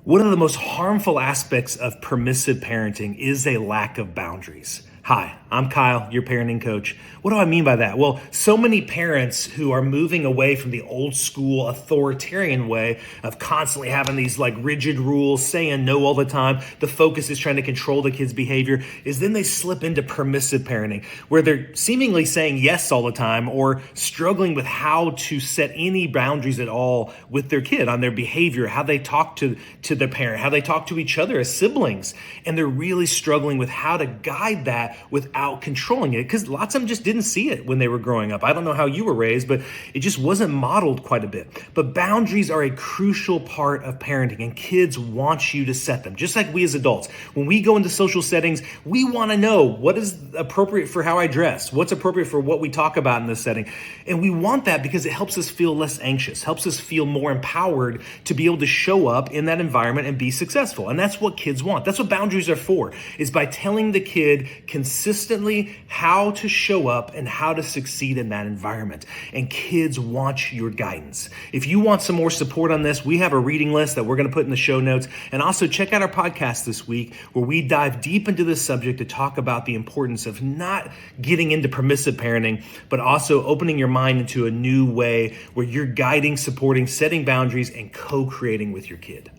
One of the most harmful aspects of permissive parenting is a lack of boundaries. Hi, I'm Kyle, your parenting coach. What do I mean by that? Well, so many parents who are moving away from the old school authoritarian way of constantly having these like rigid rules, saying no all the time. The focus is trying to control the kid's behavior, is then they slip into permissive parenting where they're seemingly saying yes all the time or struggling with how to set any boundaries at all with their kid on their behavior, how they talk to their parent, how they talk to each other as siblings. And they're really struggling with how to guide that without controlling it, because lots of them just didn't see it when they were growing up. I don't know how you were raised, but it just wasn't modeled quite a bit. But boundaries are a crucial part of parenting, and kids want you to set them. Just like we as adults, when we go into social settings, we want to know what is appropriate for how I dress, what's appropriate for what we talk about in this setting. And we want that because it helps us feel less anxious, helps us feel more empowered to be able to show up in that environment and be successful. And that's what kids want. That's what boundaries are for, is by telling the kid consistently how to show up and how to succeed in that environment. And kids want your guidance. If you want some more support on this, we have a reading list that we're going to put in the show notes. And also check out our podcast this week where we dive deep into this subject to talk about the importance of not getting into permissive parenting, but also opening your mind into a new way where you're guiding, supporting, setting boundaries, and co-creating with your kid.